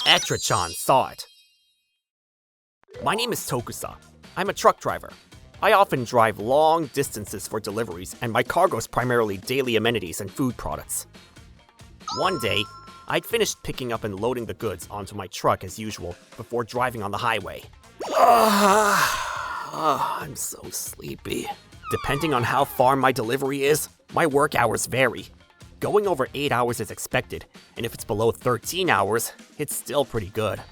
Etra-chan saw it. My name is Tokusa. I'm a truck driver. I often drive long distances for deliveries, and my cargo is primarily daily amenities and food products. One day, I'd finished picking up and loading the goods onto my truck as usual before driving on the highway. I'm so sleepy. Depending on how far my delivery is, my work hours vary. Going over 8 hours is expected, and if it's below 13 hours, it's still pretty good.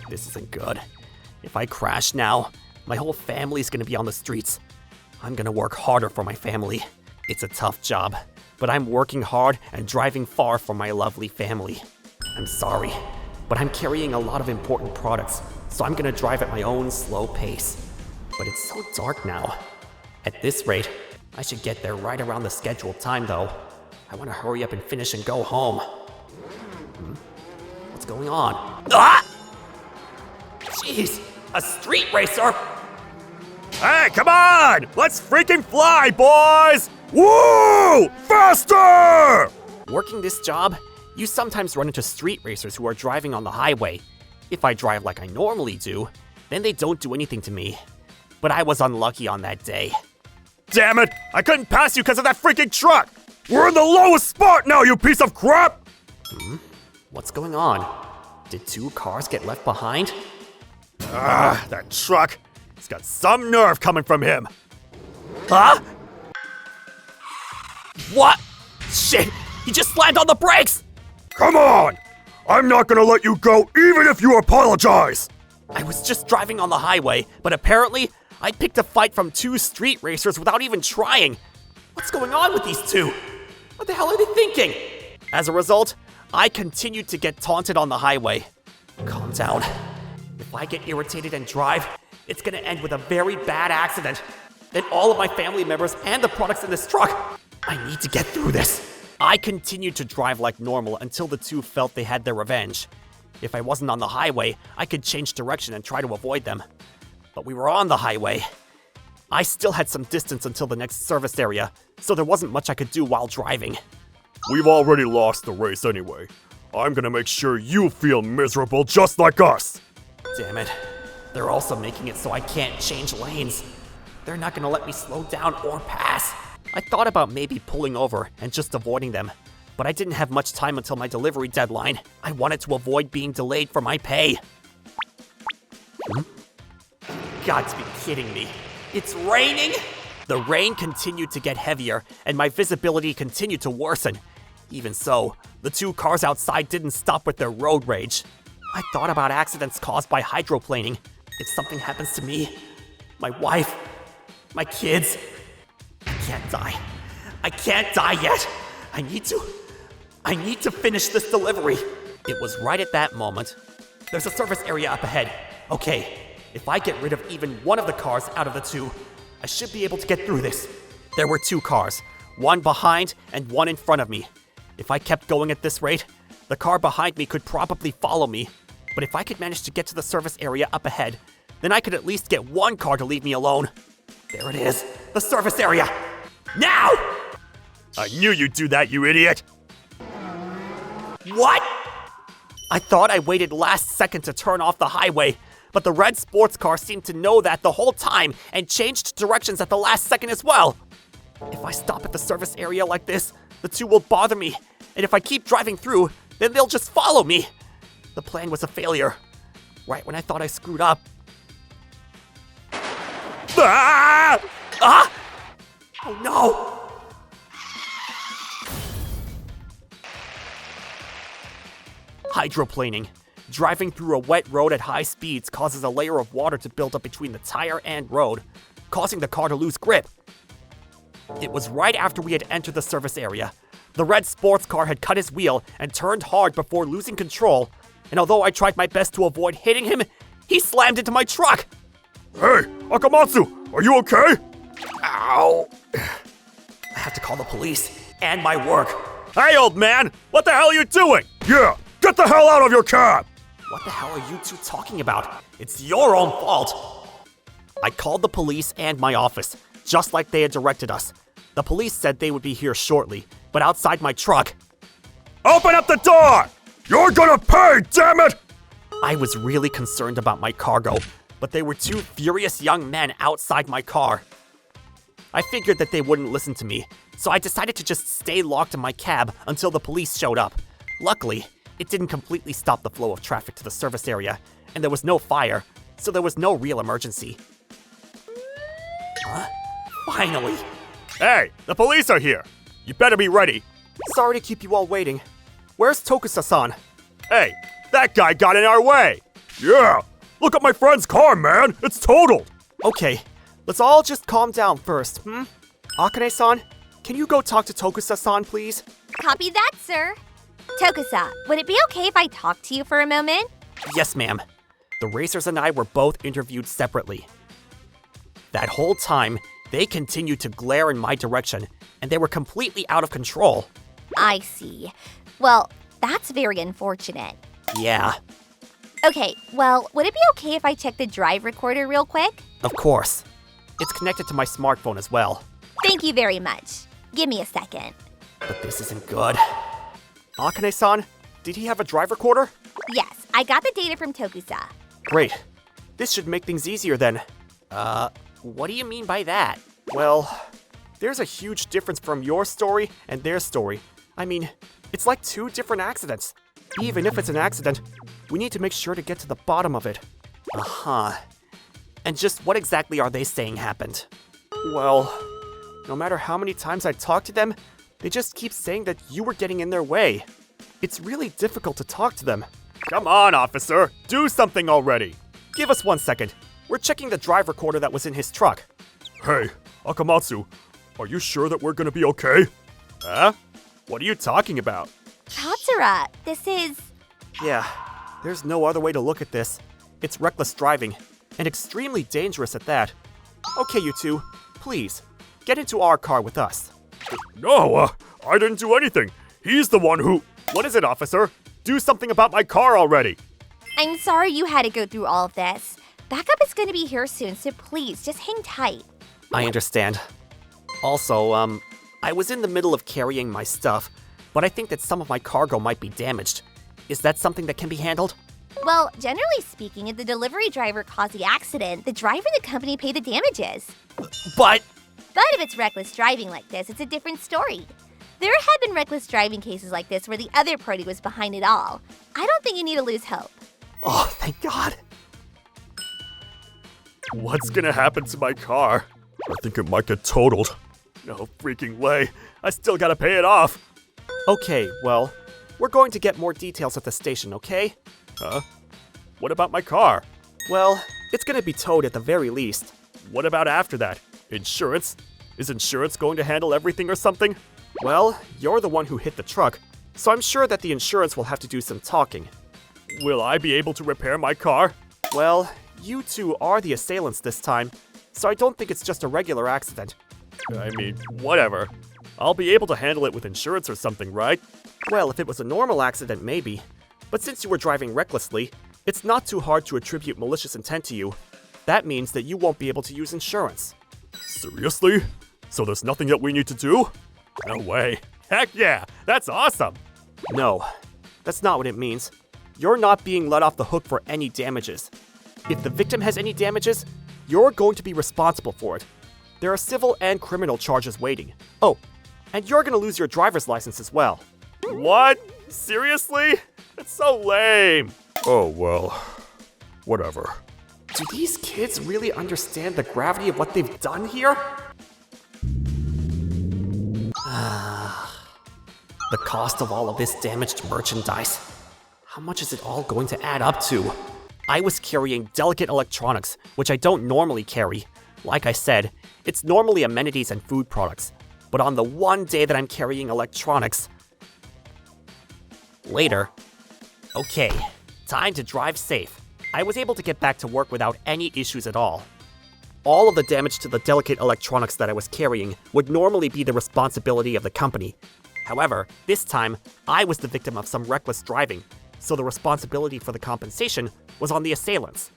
This isn't good. If I crash now, my whole family's gonna be on the streets. I'm gonna work harder for my family. It's a tough job, but I'm working hard and driving far from my lovely family. I'm sorry, but I'm carrying a lot of important products, so I'm gonna drive at my own slow pace. But it's so dark now. At this rate, I should get there right around the scheduled time though. I wanna hurry up and finish and go home. What's going on? Ah! Jeez, a street racer? Hey, come on! Let's freaking fly, boys! Woo! Faster! Working this job, you sometimes run into street racers who are driving on the highway. If I drive like I normally do, then they don't do anything to me. But I was unlucky on that day. Damn it! I couldn't pass you because of that freaking truck! We're in the lowest spot now, you piece of crap! What's going on? Did 2 cars get left behind? That truck. He's got some nerve coming from him. Huh? What? Shit! He just slammed on the brakes! Come on! I'm not gonna let you go even if you apologize! I was just driving on the highway, but apparently, I picked a fight from 2 street racers without even trying. What's going on with these 2? What the hell are they thinking? As a result, I continued to get taunted on the highway. Calm down. If I get irritated and drive, it's gonna end with a very bad accident. Then all of my family members and the products in this truck. I need to get through this. I continued to drive like normal until the 2 felt they had their revenge. If I wasn't on the highway, I could change direction and try to avoid them. But we were on the highway. I still had some distance until the next service area, so there wasn't much I could do while driving. We've already lost the race anyway. I'm gonna make sure you feel miserable just like us. Damn it. They're also making it so I can't change lanes. They're not gonna let me slow down or pass. I thought about maybe pulling over and just avoiding them, but I didn't have much time until my delivery deadline. I wanted to avoid being delayed for my pay. Got to be kidding me. It's raining? The rain continued to get heavier, and my visibility continued to worsen. Even so, the 2 cars outside didn't stop with their road rage. I thought about accidents caused by hydroplaning. If something happens to me, my wife, my kids, I can't die. I can't die yet. I need to finish this delivery. It was right at that moment. There's a service area up ahead. Okay, if I get rid of even one of the cars out of the 2, I should be able to get through this. There were 2 cars, one behind and one in front of me. If I kept going at this rate, the car behind me could probably follow me. But if I could manage to get to the service area up ahead, then I could at least get one car to leave me alone. There it is, the service area. Now! I knew you'd do that, you idiot! What? I thought I waited last second to turn off the highway, but the red sports car seemed to know that the whole time and changed directions at the last second as well. If I stop at the service area like this, the 2 will bother me, and if I keep driving through, then they'll just follow me. The plan was a failure. Right when I thought I screwed up. Ah! Ah! Oh no! Hydroplaning. Driving through a wet road at high speeds causes a layer of water to build up between the tire and road, causing the car to lose grip. It was right after we had entered the service area. The red sports car had cut his wheel and turned hard before losing control, and although I tried my best to avoid hitting him, he slammed into my truck! Hey, Akamatsu, are you okay? Ow! I have to call the police and my work. Hey, old man, what the hell are you doing? Yeah, get the hell out of your cab! What the hell are you 2 talking about? It's your own fault! I called the police and my office, just like they had directed us. The police said they would be here shortly, but outside my truck. Open up the door! You're gonna pay, damn it! I was really concerned about my cargo, but there were two furious young men outside my car. I figured that they wouldn't listen to me, so I decided to just stay locked in my cab until the police showed up. Luckily, it didn't completely stop the flow of traffic to the service area, and there was no fire, so there was no real emergency. Huh? Finally! Hey, the police are here! You better be ready. Sorry to keep you all waiting. Where's Tokusa-san? Hey, that guy got in our way! Yeah! Look at my friend's car, man! It's totaled! Okay, let's all just calm down first, Akane-san, can you go talk to Tokusa-san, please? Copy that, sir. Tokusa, would it be okay if I talk to you for a moment? Yes, ma'am. The racers and I were both interviewed separately. That whole time, they continued to glare in my direction, and they were completely out of control. I see. Well, that's very unfortunate. Yeah, Okay, well, would it be okay if I check the drive recorder real quick? of course. It's connected to my smartphone as well. Thank you very much. Give me a second. But this isn't good. Akane-san, did he have a drive recorder? Yes, I got the data from Tokusa. Great. This should make things easier then. What do you mean by that? Well, there's a huge difference from your story and their story. I mean, it's like two different accidents. Even if it's an accident, we need to make sure to get to the bottom of it. Uh-huh. And just what exactly are they saying happened? Well, no matter how many times I talk to them, they just keep saying that you were getting in their way. It's really difficult to talk to them. Come on, officer! Do something already! Give us 1 second. We're checking the drive recorder that was in his truck. Hey, Akamatsu, are you sure that we're gonna be okay? Huh? What are you talking about? Katsura, this is... Yeah, there's no other way to look at this. It's reckless driving, and extremely dangerous at that. Okay, you two, please, get into our car with us. No, I didn't do anything. He's the one who... What is it, officer? Do something about my car already! I'm sorry you had to go through all of this. Backup is going to be here soon, so please, just hang tight. I understand. Also, I was in the middle of carrying my stuff, but I think that some of my cargo might be damaged. Is that something that can be handled? Well, generally speaking, if the delivery driver caused the accident, the driver and the company pay the damages. But... But if it's reckless driving like this, it's a different story. There have been reckless driving cases like this where the other party was behind it all. I don't think you need to lose hope. Oh, thank God. What's gonna happen to my car? I think it might get totaled. No freaking way. I still gotta pay it off. Okay, well, we're going to get more details at the station, okay? Huh? What about my car? Well, it's gonna be towed at the very least. What about after that? Insurance? Is insurance going to handle everything or something? Well, you're the one who hit the truck, so I'm sure that the insurance will have to do some talking. Will I be able to repair my car? Well, you two are the assailants this time, so I don't think it's just a regular accident. I mean, whatever. I'll be able to handle it with insurance or something, right? Well, if it was a normal accident, maybe. But since you were driving recklessly, it's not too hard to attribute malicious intent to you. That means that you won't be able to use insurance. Seriously? So there's nothing that we need to do? No way. Heck yeah, that's awesome! No, that's not what it means. You're not being let off the hook for any damages. If the victim has any damages, you're going to be responsible for it. There are civil and criminal charges waiting. Oh, and you're gonna lose your driver's license as well. What? Seriously? That's so lame. Oh, well, whatever. Do these kids really understand the gravity of what they've done here? The cost of all of this damaged merchandise. How much is it all going to add up to? I was carrying delicate electronics, which I don't normally carry. Like I said, it's normally amenities and food products. But on the one day that I'm carrying electronics... Later. Okay, time to drive safe. I was able to get back to work without any issues at all. All of the damage to the delicate electronics that I was carrying would normally be the responsibility of the company. However, this time, I was the victim of some reckless driving, so the responsibility for the compensation was on the assailants.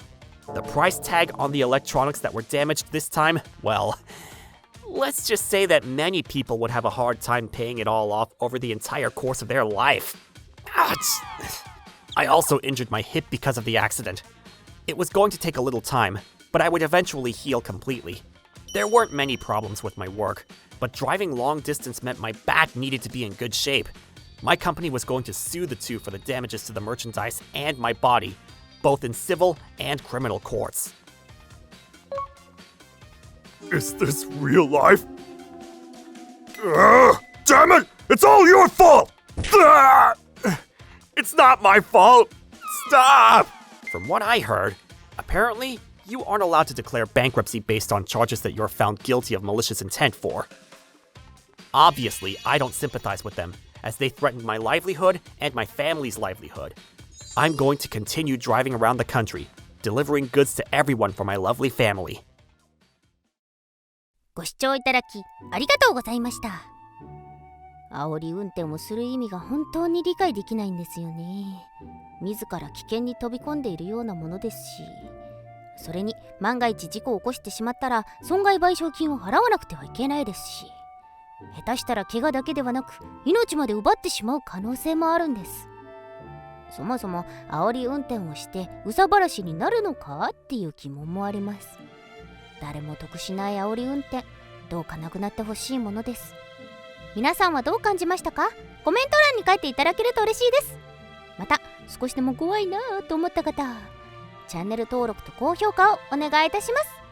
The price tag on the electronics that were damaged this time, well, let's just say that many people would have a hard time paying it all off over the entire course of their life. Ouch! I also injured my hip because of the accident. It was going to take a little time, but I would eventually heal completely. There weren't many problems with my work, but driving long distance meant my back needed to be in good shape. My company was going to sue the two for the damages to the merchandise and my body, both in civil and criminal courts. Is this real life? Damn it! It's all your fault! It's not my fault! Stop! From what I heard, apparently, you aren't allowed to declare bankruptcy based on charges that you're found guilty of malicious intent for. Obviously, I don't sympathize with them, as they threatened my livelihood and my family's livelihood. I'm going to continue driving around the country, delivering goods to everyone for my lovely family. ご視聴いただきありがとうございました。煽り運転をする意味が本当に理解できないんですよね。自ら危険に飛び込んでいるようなものですし、それに万が一事故を起こしてしまったら損害賠償金を払わなくてはいけないですし、下手したら怪我だけではなく命まで奪ってしまう可能性もあるんです。そもそも煽り運転をして憂さ晴らしになるのかっていう疑問もあります。誰も得しない煽り運転、どうかなくなってほしいものです。皆さんはどう感じましたか？コメント欄に書いていただけると嬉しいです。また少しでも怖いなと思った方、チャンネル登録と高評価をお願いいたします。